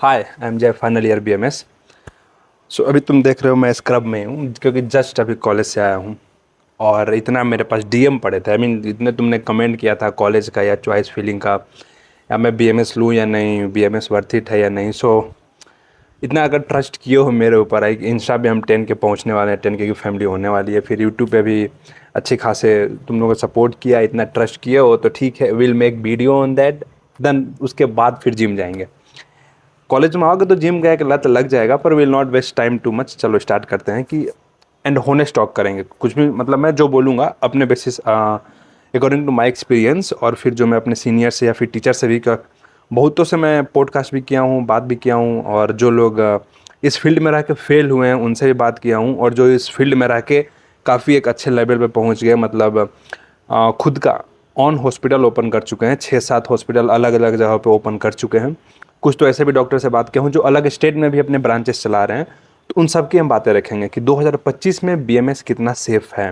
Hi I am Jay, final year BMS. सो अभी तुम देख रहे हो मैं स्क्रब में हूँ क्योंकि जस्ट अभी कॉलेज से आया हूँ। और इतना मेरे पास डीएम पड़े थे, आई मीन इतने तुमने कमेंट किया था कॉलेज का या चॉइस फीलिंग का, या मैं बीएमएस लूँ या नहीं, बीएमएस वर्थ इट है या नहीं। सो इतना अगर ट्रस्ट किए हो मेरे ऊपर, आई इंस्टा पे हम 10K पहुँचने वाले हैं, 10K की फैमिली होने वाली है, फिर यूट्यूब पे भी अच्छे खासे तुम लोगों को सपोर्ट किया, इतना ट्रस्ट किए हो तो ठीक है, will make video on that. Then उसके बाद फिर जिम जाएंगे। कॉलेज में आओगे तो जिम का एक लत लग जाएगा, पर will not waste time too much. चलो स्टार्ट करते हैं कि एंड होनेस्ट टॉक करेंगे। कुछ भी मतलब मैं जो बोलूँगा अपने basis according to my experience, और फिर जो मैं अपने सीनियर से या फिर टीचर से भी बहुतों से मैं पॉडकास्ट भी किया हूँ, बात भी किया हूँ, और जो लोग इस फील्ड में रह के फेल हुए हैं उनसे भी बात किया हूँ, और जो इस फील्ड में रह के काफ़ी एक अच्छे लेवल पे पहुँच गए, मतलब खुद का ऑन हॉस्पिटल ओपन कर चुके हैं, 6-7 हॉस्पिटल अलग अलग जगह पे ओपन कर चुके हैं। कुछ तो ऐसे भी डॉक्टर से बात किया हूँ जो अलग स्टेट में भी अपने ब्रांचेस चला रहे हैं। तो उन सब की हम बातें रखेंगे कि 2025 में बीएमएस कितना सेफ है।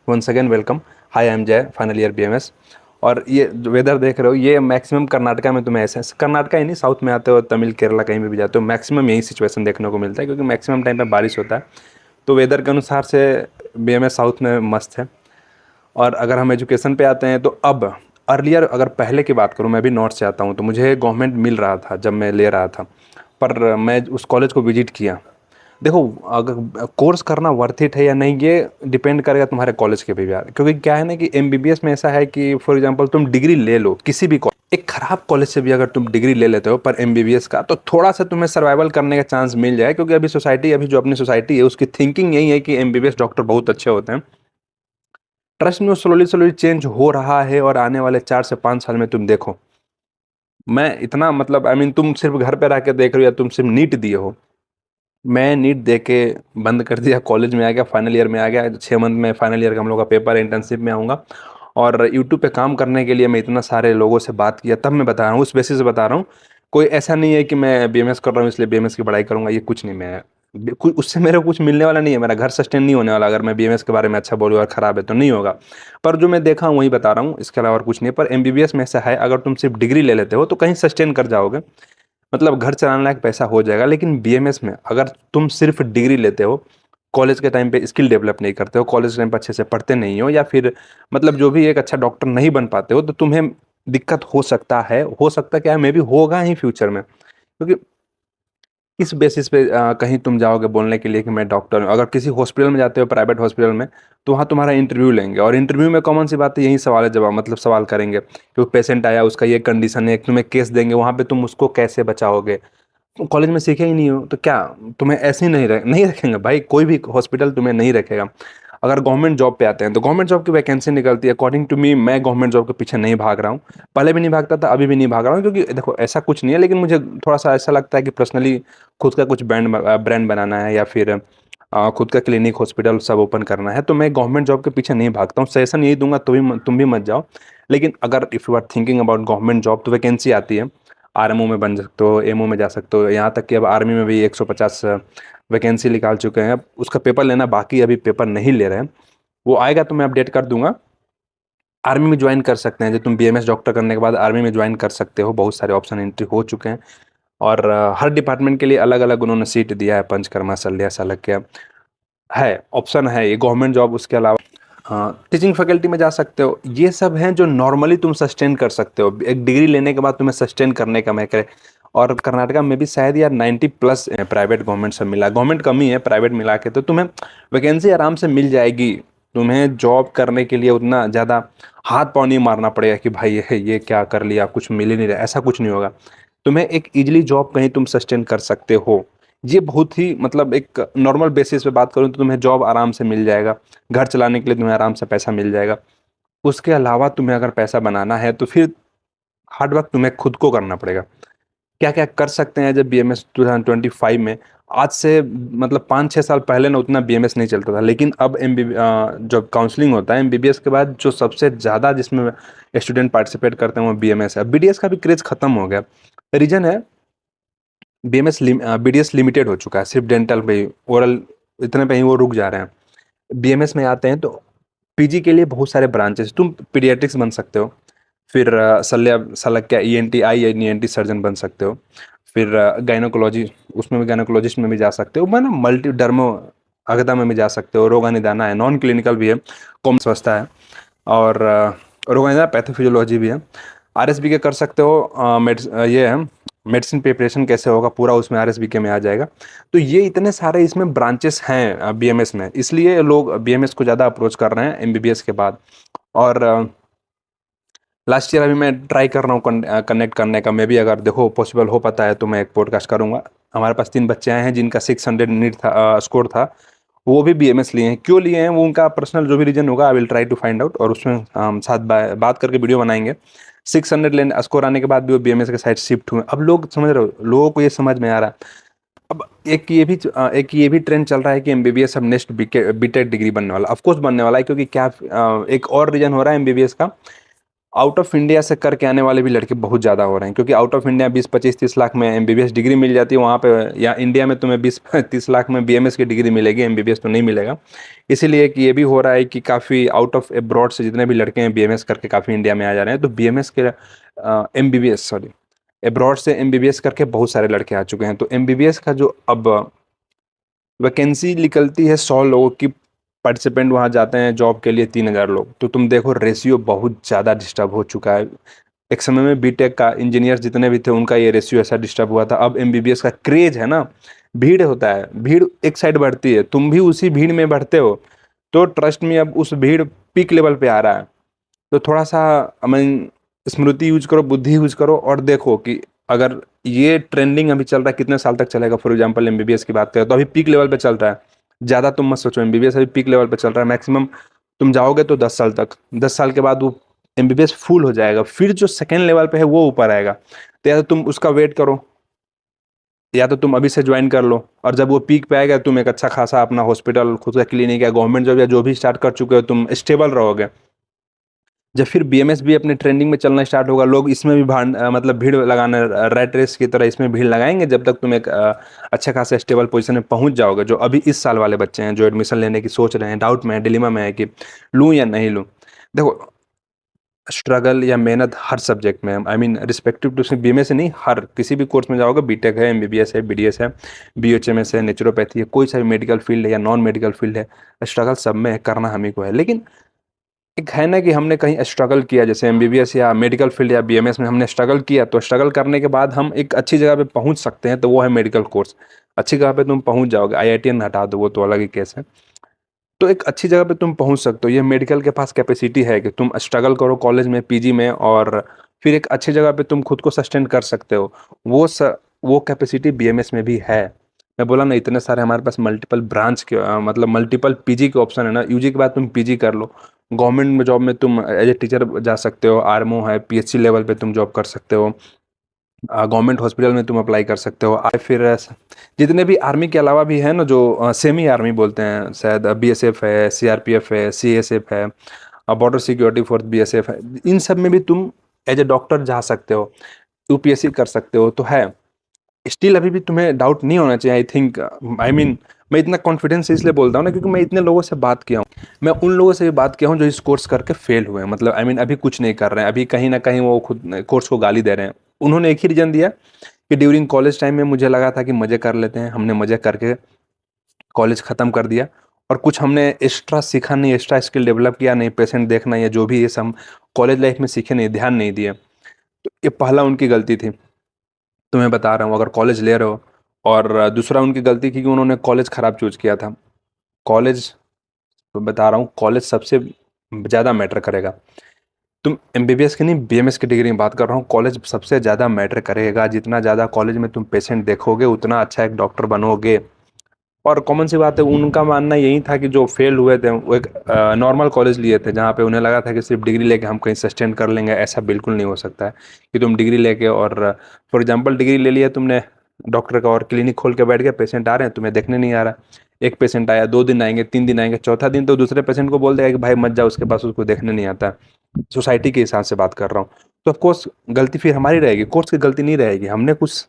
Once again welcome. Hi I am Jay, final year BMS. और ये जो वेदर देख रहे हो ये मैक्सिमम कर्नाटका में तुम्हें ऐसे, कर्नाटका ही नहीं, साउथ में आते हो, तमिल केरला कहीं भी जाते हो, मैक्सिमम यही सिचुएशन देखने को मिलता है क्योंकि मैक्सिमम टाइम पे बारिश होता है। तो वेदर के अनुसार से बीएमएस साउथ में मस्त है। और अगर हम एजुकेशन पे आते हैं तो अब अर्लियर अगर पहले की बात करूँ, मैं भी नॉर्थ से आता हूँ, तो मुझे गवर्नमेंट मिल रहा था जब मैं ले रहा था, पर मैं उस कॉलेज को विजिट किया। देखो, अगर कोर्स करना वर्थ इट है या नहीं ये डिपेंड करेगा तुम्हारे कॉलेज के पे यार, क्योंकि क्या है ना कि एमबीबीएस में ऐसा है कि फॉर एग्जांपल तुम डिग्री ले लो किसी भी एक खराब कॉलेज से भी, अगर तुम डिग्री ले लेते हो पर एमबीबीएस का, तो थोड़ा सा तुम्हें सर्वाइवल करने का चांस मिल जाए, क्योंकि अभी सोसाइटी, अभी जो अपनी सोसाइटी है उसकी थिंकिंग यही है कि एमबीबीएस डॉक्टर बहुत अच्छे होते हैं। ट्रस्ट में स्लोली स्लोली चेंज हो रहा है, और आने वाले 4 से 5 साल में तुम देखो, मैं इतना मतलब आई मीन तुम सिर्फ घर पे रह के देख रहे हो या तुम सिर्फ नीट दिए हो। मैं नीट दे के बंद कर दिया, कॉलेज में आ गया, फाइनल ईयर में आ गया, 6 मंथ में फाइनल ईयर का हम लोग का पेपर है, इंटर्नशिप में आऊँगा। और यूट्यूब पे काम करने के लिए मैं इतना सारे लोगों से बात किया, तब मैं बता रहा हूँ, उस बेसिस से बता रहा हूँ। कोई ऐसा नहीं है कि मैं बीएमएस कर रहा हूँ इसलिए बीएमएस की पढ़ाई करूंगा, ये कुछ नहीं। मैं कुछ उससे मेरे को कुछ मिलने वाला नहीं है, मेरा घर सस्टेन नहीं होने वाला अगर मैं बीएमएस के बारे में अच्छा बोलूँ और ख़राब है तो नहीं होगा। पर जो मैं देखा हूँ वही बता रहा हूँ, इसके अलावा और कुछ नहीं है। पर एमबीबीएस में ऐसा है, अगर तुम सिर्फ डिग्री ले लेते हो तो कहीं सस्टेन कर जाओगे, मतलब घर चलाने लायक पैसा हो जाएगा। लेकिन बीएमएस में अगर तुम सिर्फ डिग्री लेते हो, कॉलेज के टाइम पे स्किल डेवलप नहीं करते हो, कॉलेज के टाइम पे अच्छे से पढ़ते नहीं हो, या फिर मतलब जो भी एक अच्छा डॉक्टर नहीं बन पाते हो, तो तुम्हें दिक्कत हो सकता है, हो सकता क्या है, मे भी होगा ही फ्यूचर में। क्योंकि इस बेसिस पे कहीं तुम जाओगे बोलने के लिए कि मैं डॉक्टर हूँ, अगर किसी हॉस्पिटल में जाते हो, प्राइवेट हॉस्पिटल में, तो वहाँ तुम्हारा इंटरव्यू लेंगे, और इंटरव्यू में कॉमन सी बात है, यही सवाल है जवाब, मतलब सवाल करेंगे कि पेशेंट आया, उसका ये कंडीशन है, तुम्हें केस देंगे, वहाँ पे तुम उसको कैसे बचाओगे। कॉलेज में सीखे ही नहीं हो तो क्या तुम्हें ऐसे ही नहीं रखेंगे भाई, कोई भी हॉस्पिटल तुम्हें नहीं रखेगा। अगर गवर्नमेंट जॉब पे आते हैं तो गवर्नमेंट जॉब की वैकेंसी निकलती है, अकॉर्डिंग टू मी, मैं गवर्नमेंट जॉब के पीछे नहीं भाग रहा हूँ। पहले भी नहीं भागता था, अभी भी नहीं भाग रहा हूँ, क्योंकि देखो ऐसा कुछ नहीं है, लेकिन मुझे थोड़ा सा ऐसा लगता है कि पर्सनली खुद का कुछ ब्रांड बनाना है, या फिर खुद का क्लिनिक हॉस्पिटल सब ओपन करना है, तो मैं गवर्नमेंट जॉब के पीछे नहीं भागता हूँ। सजेशन यही दूंगा, तो भी तुम भी मत जाओ। लेकिन अगर if you are thinking about government job, तो वैकेंसी आती है, आरएमओ में बन सकते हो, एमओ में जा सकते हो, यहाँ तक कि अब आर्मी में भी 150 वैकेंसी निकाल चुके हैं। अब उसका पेपर लेना बाकी, अभी पेपर नहीं ले रहे हैं, वो आएगा तो मैं अपडेट कर दूंगा। आर्मी में ज्वाइन कर सकते हैं, जो तुम बीएमएस डॉक्टर करने के बाद आर्मी में ज्वाइन कर सकते हो, बहुत सारे ऑप्शन एंट्री हो चुके हैं। और हर डिपार्टमेंट के लिए अलग अलग उन्होंने सीट दिया है, पंचकर्मा, शल्य, चालुक्य है, ऑप्शन है ये गवर्नमेंट जॉब। उसके अलावा हाँ, टीचिंग फैकल्टी में जा सकते हो। ये सब हैं जो नॉर्मली तुम सस्टेन कर सकते हो, एक डिग्री लेने के बाद तुम्हें सस्टेन करने का मैं करे। और कर्नाटका में भी शायद यार 90+ प्राइवेट गवर्नमेंट सब मिला, गवर्नमेंट कम ही है, प्राइवेट मिला के तो तुम्हें वैकेंसी आराम से मिल जाएगी। तुम्हें जॉब करने के लिए उतना ज़्यादा हाथ पाँव नहीं मारना पड़ेगा कि भाई ये क्या कर लिया, कुछ मिल ही नहीं रहा, ऐसा कुछ नहीं होगा। तुम्हें एक इजीली जॉब कहीं तुम सस्टेन कर सकते हो। ये बहुत ही मतलब एक नॉर्मल बेसिस पे बात करूँ तो तुम्हें जॉब आराम से मिल जाएगा, घर चलाने के लिए तुम्हें आराम से पैसा मिल जाएगा। उसके अलावा तुम्हें अगर पैसा बनाना है तो फिर हार्ड वर्क तुम्हें खुद को करना पड़ेगा। क्या क्या कर सकते हैं जब बीएमएस 2025 में, आज से मतलब 5-6 साल पहले ना उतना बीएमएस नहीं चलता था, लेकिन अब जब काउंसलिंग होता है एमबीबीएस के बाद, जो सबसे ज़्यादा जिसमें स्टूडेंट पार्टिसिपेट करते हैं वो बीएमएस है। बीडीएस का भी क्रेज खत्म हो गया। रीजन है, बीडीएस लिमिटेड हो चुका है, सिर्फ डेंटल पे ही, ओरल इतने पे ही वो रुक जा रहे हैं। बीएमएस में आते हैं तो पीजी के लिए बहुत सारे ब्रांचेस, तुम पीडियाट्रिक्स बन सकते हो, फिर शल्य, शल्य क्या ईएनटी, आई ईएनटी सर्जन बन सकते हो, फिर गायनोकोलॉजी, उसमें भी गायनोकोलॉजिस्ट में भी जा सकते हो, मैंने मल्टी डर्मो अगदा में भी जा सकते हो, रोगा निदाना है, नॉन क्लिनिकल भी है, कॉमन व्यवस्था है, और रोगा निदान पैथोफिजियोलॉजी भी है। आरएसबी के कर सकते हो, ये है मेडिसिन प्रिपरेशन कैसे होगा पूरा, उसमें आरएसबी के में आ जाएगा। तो ये इतने सारे इसमें ब्रांचेस हैं बीएमएस में, इसलिए लोग बीएमएस को ज़्यादा अप्रोच कर रहे हैं एमबीबीएस के बाद। और लास्ट ईयर अभी मैं ट्राई कर रहा हूँ कनेक्ट करने का, मैं भी अगर देखो पॉसिबल हो पाता है तो मैं एक पॉडकास्ट करूँगा। हमारे पास 3 बच्चे आए हैं जिनका 600 नीट था, स्कोर था, वो भी बीएमएस लिए हैं। क्यों लिए हैं वो उनका पर्सनल जो भी रीजन होगा, I will try to find out, और उसमें हम साथ बात करके वीडियो बनाएंगे। 600 लेने स्कोर आने के बाद भी वो बीएमएस के साइड शिफ्ट हुए। अब लोग समझ रहे हो, लोगों को ये समझ में आ रहा है। अब एक ये भी ट्रेंड चल रहा है कि एमबीबीएस अब नेक्स्ट बीटेक डिग्री बनने वाला, ऑफ कोर्स बनने वाला है, क्योंकि क्या एक और रीजन हो रहा है एमबीबीएस का, आउट ऑफ इंडिया से करके आने वाले भी लड़के बहुत ज़्यादा हो रहे हैं, क्योंकि आउट ऑफ इंडिया 20-25-30 लाख में एमबीबीएस डिग्री मिल जाती है वहाँ पे, या इंडिया में तुम्हें 20-30 लाख में बीएमएस की डिग्री मिलेगी, एमबीबीएस तो नहीं मिलेगा। इसीलिए कि ये भी हो रहा है कि काफ़ी आउट ऑफ एब्रॉड से जितने भी लड़के हैं बीएमएस करके काफ़ी इंडिया में आ जा रहे हैं, तो बीएमएस के एमबीबीएस सॉरी एब्रॉड से एमबीबीएस करके बहुत सारे लड़के आ चुके हैं। तो एमबीबीएस का जो अब वैकेंसी निकलती है 100 लोगों की, पार्टिसिपेंट वहाँ जाते हैं जॉब के लिए 3,000 लोग, तो तुम देखो रेशियो बहुत ज़्यादा डिस्टर्ब हो चुका है। एक समय में बीटेक का इंजीनियर जितने भी थे उनका ये रेशियो ऐसा डिस्टर्ब हुआ था। अब एमबीबीएस का क्रेज है ना, भीड़ होता है, भीड़ एक साइड बढ़ती है, तुम भी उसी भीड़ में बढ़ते हो, तो ट्रस्ट में अब उस भीड़ पीक लेवल पे आ रहा है। तो थोड़ा सा मीन स्मृति यूज करो, बुद्धि यूज करो, और देखो कि अगर ये ट्रेंडिंग अभी चल रहा है कितने साल तक चलेगा। फॉर एग्जांपल एमबीबीएस की बात करें तो अभी पीक लेवल पे चल रहा है, ज़्यादा तुम मत सोचो, एमबीबीएस अभी पीक लेवल पे चल रहा है। मैक्सिमम तुम जाओगे तो 10 साल तक, 10 साल के बाद वो एमबीबीएस फुल हो जाएगा, फिर जो सेकेंड लेवल पे है वो ऊपर आएगा। तो या तो तुम उसका वेट करो, या तो तुम अभी से ज्वाइन कर लो, और जब वो पीक पे आएगा तुम एक अच्छा खासा अपना हॉस्पिटल, खुद का क्लिनिक या गवर्नमेंट जॉब या जो भी स्टार्ट कर चुके हो, तुम स्टेबल रहोगे। जब फिर बीएमएस भी अपने ट्रेंडिंग में चलना स्टार्ट होगा, लोग इसमें भी मतलब भीड़ लगाना, रैट रेस की तरह इसमें भीड़ लगाएंगे, जब तक तुम एक अच्छा खासा स्टेबल पोजीशन में पहुंच जाओगे। जो अभी इस साल वाले बच्चे हैं जो एडमिशन लेने की सोच रहे हैं, डाउट में है, डिलीमा में है कि लूँ या नहीं लूँ, देखो स्ट्रगल या मेहनत हर सब्जेक्ट में, आई मीन रिस्पेक्टिव टू सिर्फ बीएमएस से नहीं, हर किसी भी कोर्स में जाओगे, बीटेक है, एमबीबीएस है, बीडीएस है, बीएचएमएस है, नेचुरोपैथी है, कोई सा भी मेडिकल फील्ड है या नॉन मेडिकल फील्ड है, स्ट्रगल सब में है, करना हम ही को है। लेकिन एक है ना कि हमने कहीं स्ट्रगल किया, जैसे एमबीबीएस या मेडिकल फील्ड या बीएमएस में हमने स्ट्रगल किया, तो स्ट्रगल करने के बाद हम एक अच्छी जगह पे पहुंच सकते हैं, तो वो है मेडिकल कोर्स। अच्छी जगह पे तुम पहुंच जाओगे, आईआईटीएन हटा दो वो तो अलग ही केस है, तो एक अच्छी जगह पे तुम पहुंच सकते हो। ये मेडिकल के पास कैपेसिटी है कि तुम स्ट्रगल करो कॉलेज में, पीजी में, और फिर एक अच्छी जगह पे तुम खुद को सस्टेन कर सकते हो। वो कैपेसिटी बीएमएस में भी है। मैं बोला ना, इतने सारे हमारे पास मल्टीपल ब्रांच के मतलब मल्टीपल पीजी के ऑप्शन है ना, यूजी के बाद तुम पीजी कर लो, गवर्नमेंट में जॉब में तुम एज ए टीचर जा सकते हो, आरएमओ है, पीएचसी लेवल पे तुम जॉब कर सकते हो, गवर्नमेंट हॉस्पिटल में तुम अप्लाई कर सकते हो। फिर जितने भी आर्मी के अलावा भी है ना, जो सेमी आर्मी बोलते हैं शायद, बीएसएफ है, सीआरपीएफ है, सीएसएफ है, बॉर्डर सिक्योरिटी फोर्स बीएसएफ है, इन सब में भी तुम एज ए डॉक्टर जा सकते हो, यूपीएससी कर सकते हो। तो है स्टिल अभी भी तुम्हें डाउट नहीं होना चाहिए, आई थिंक, आई मीन मैं इतना कॉन्फिडेंस से इसलिए बोलता हूँ ना, क्योंकि मैं इतने लोगों से बात किया हूँ, मैं उन लोगों से भी बात किया हूँ जो इस कोर्स करके फेल हुए हैं, मतलब आई मीन अभी कुछ नहीं कर रहे हैं, अभी कहीं ना कहीं वो खुद कोर्स को गाली दे रहे हैं। उन्होंने एक ही रीजन दिया कि ड्यूरिंग कॉलेज टाइम में मुझे लगा था कि मज़े कर लेते हैं, हमने मज़े करके कॉलेज ख़त्म कर दिया, और कुछ हमने एक्स्ट्रा सीखा नहीं, एक्स्ट्रा स्किल डेवलप किया नहीं, पेशेंट देखना या जो भी ये सब कॉलेज लाइफ में सीखे नहीं, ध्यान नहीं दिए। तो ये पहला उनकी गलती थी, तो मैं बता रहा हूँ, अगर कॉलेज ले रहे हो। और दूसरा उनकी गलती थी कि उन्होंने कॉलेज ख़राब चूज किया था। कॉलेज, तो बता रहा हूँ, कॉलेज सबसे ज़्यादा मैटर करेगा। तुम एमबीबीएस की नहीं, बीएमएस की डिग्री में बात कर रहा हूँ, कॉलेज सबसे ज़्यादा मैटर करेगा। जितना ज़्यादा कॉलेज में तुम पेशेंट देखोगे उतना अच्छा एक डॉक्टर बनोगे। और कॉमन सी बात है, उनका मानना यही था कि जो फेल हुए थे वो एक नॉर्मल कॉलेज लिए थे, जहाँ पे उन्हें लगा था कि सिर्फ डिग्री लेके हम कहीं सस्टेन कर लेंगे। ऐसा बिल्कुल नहीं हो सकता है कि तुम डिग्री लेके, और फॉर एग्जांपल डिग्री ले लिया तुमने डॉक्टर का और क्लिनिक खोल के बैठ गए, पेशेंट आ रहे हैं तुम्हें देखने नहीं आ रहा। एक पेशेंट आया, 2 दिन आएंगे, 3 दिन आएंगे, चौथा दिन तो दूसरे पेशेंट को बोल देगा कि भाई मत जाओ उसके पास, उसको देखने नहीं आता। सोसाइटी के हिसाब से बात कर रहा हूँ। तो ऑफकोर्स गलती फिर हमारी रहेगी, कोर्स की गलती नहीं रहेगी, हमने कुछ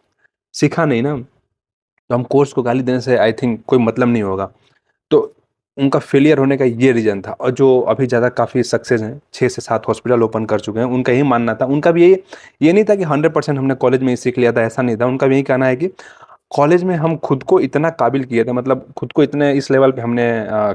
सीखा नहीं ना, तो हम कोर्स को गाली देने से आई थिंक कोई मतलब नहीं होगा। तो उनका फेलियर होने का ये रीज़न था। और जो अभी ज़्यादा काफ़ी सक्सेस हैं, 6 से 7 हॉस्पिटल ओपन कर चुके हैं, उनका यही मानना था। उनका भी ये नहीं था कि 100% हमने कॉलेज में ही सीख लिया था, ऐसा नहीं था। उनका भी यही कहना है कि कॉलेज में हम खुद को इतना काबिल किए थे, मतलब खुद को इतने इस लेवल पे हमने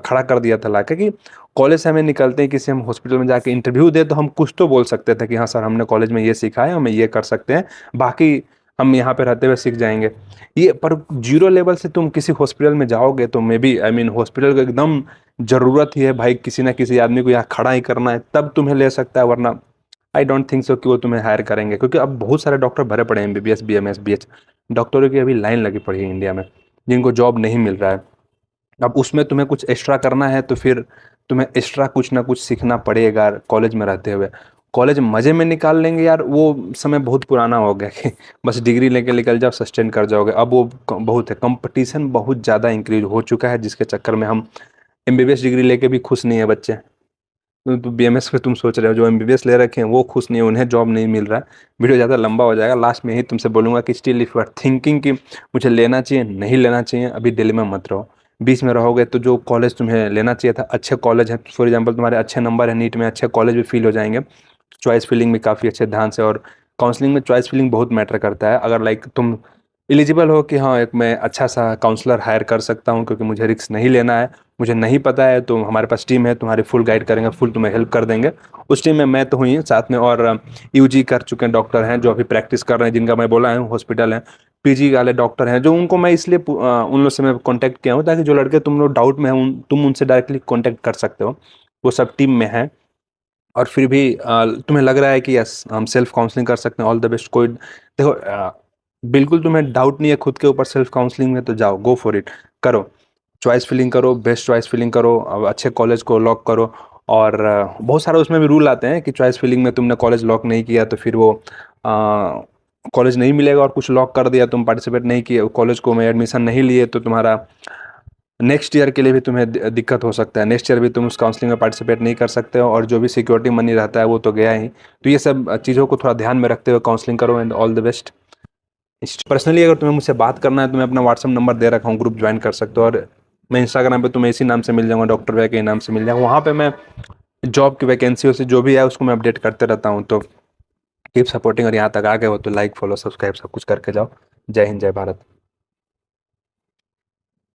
खड़ा कर दिया था लाके कि कॉलेज से हमें निकलते ही किसी हम हॉस्पिटल में जाके इंटरव्यू दे तो हम कुछ तो बोल सकते थे कि हाँ सर, हमने कॉलेज में ये सीखा है, हम ये कर सकते हैं, बाकी हम यहाँ पे रहते हुए सीख जाएंगे। ये पर जीरो लेवल से तुम किसी हॉस्पिटल में जाओगे तो मे बी हॉस्पिटल को एकदम ज़रूरत ही है भाई, किसी ना किसी आदमी को यहाँ खड़ा ही करना है, तब तुम्हें ले सकता है, वरना आई डोंट थिंक सो कि वो तुम्हें हायर करेंगे। क्योंकि अब बहुत सारे डॉक्टर भरे पड़े हैं, एमबीबीएस, बीएमएस, बीएच डॉक्टरों की अभी लाइन लगी पड़ी है इंडिया में, जिनको जॉब नहीं मिल रहा है। अब उसमें तुम्हें कुछ एक्स्ट्रा करना है तो फिर तुम्हें एक्स्ट्रा कुछ ना कुछ सीखना पड़ेगा कॉलेज में रहते हुए। कॉलेज मज़े में निकाल लेंगे यार, वो समय बहुत पुराना हो गया कि बस डिग्री लेके निकल जाओ, सस्टेन कर जाओगे। अब वो बहुत है, कंपटीशन बहुत ज़्यादा इंक्रीज हो चुका है, जिसके चक्कर में हम एमबीबीएस डिग्री लेके भी खुश नहीं है बच्चे। तो बीएमएस पे तुम सोच रहे हो, जो एमबीबीएस ले रखे हैं वो खुश नहीं है, उन्हें जॉब नहीं मिल रहा है। वीडियो ज़्यादा लंबा हो जाएगा, लास्ट में ही तुमसे बोलूँगा कि still if you are thinking कि मुझे लेना चाहिए नहीं लेना चाहिए, अभी दिल्ली में मत रहो। बीच में रहोगे तो जो कॉलेज तुम्हें लेना चाहिए था, अच्छे कॉलेज हैं, फॉर एग्जाम्पल तुम्हारे अच्छे नंबर है नीट में, अच्छे कॉलेज भी फील हो जाएंगे। चॉइस फिलिंग में काफ़ी अच्छे ध्यान से, और काउंसलिंग में चॉइस फिलिंग बहुत मैटर करता है। अगर लाइक तुम एलिजिबल हो कि हाँ, एक मैं अच्छा सा काउंसलर हायर कर सकता हूँ क्योंकि मुझे रिस्क नहीं लेना है, मुझे नहीं पता है, तो हमारे पास टीम है, तुम्हारी फुल गाइड करेंगे, फुल तुम्हें हेल्प कर देंगे। उस टीम में मैं तो हुई, साथ में और यूजी कर चुके हैं डॉक्टर हैं जो अभी प्रैक्टिस कर रहे हैं, जिनका मैं बोला हूँ हॉस्पिटल है। पीजी वाले डॉक्टर हैं जो, उनको मैं इसलिए उन लोग से मैं कॉन्टैक्ट किया हूँ ताकि जो लड़के तुम लोग डाउट में हैं तुम उनसे डायरेक्टली कॉन्टैक्ट कर सकते हो, वो सब टीम में हैं। और फिर भी तुम्हें लग रहा है कि यस हम सेल्फ काउंसलिंग कर सकते हैं, ऑल द बेस्ट। कोई देखो, बिल्कुल तुम्हें डाउट नहीं है खुद के ऊपर सेल्फ काउंसलिंग में, तो जाओ, गो फॉर इट, करो, चॉइस फिलिंग करो, बेस्ट चॉइस फिलिंग करो, अब अच्छे कॉलेज को लॉक करो। और बहुत सारे उसमें भी रूल आते हैं कि चॉइस फिलिंग में तुमने कॉलेज लॉक नहीं किया तो फिर वो कॉलेज नहीं मिलेगा, और कुछ लॉक कर दिया, तुम पार्टिसिपेट नहीं किए कॉलेज को में एडमिशन नहीं लिए, तो तुम्हारा नेक्स्ट ईयर के लिए भी तुम्हें दिक्कत हो सकता है, नेक्स्ट ईयर भी तुम उस काउंसलिंग में पार्टिसिपेट नहीं कर सकते हो, और जो भी सिक्योरिटी मनी रहता है वो तो गया ही। तो ये सब चीज़ों को थोड़ा ध्यान में रखते हुए काउंसलिंग करो, and all the best. Personally अगर तुम्हें मुझसे बात करना है तो मैं अपना व्हाट्सअप नंबर दे रखा हूँ, ग्रुप ज्वाइन कर सकते हो। और मैं इंस्टाग्राम पे तुम्हें इसी नाम से मिल जाऊँगा, डॉक्टर वै के नाम से मिल जाऊँगा। वहाँ पे मैं जॉब की वैकेंसी से जो भी है उसको मैं अपडेट करते रहता हूँ। तो कीप सपोर्टिंग, और यहाँ तक आ गए हो तो लाइक, फॉलो, सब्सक्राइब सब कुछ करके जाओ। जय हिंद, जय भारत।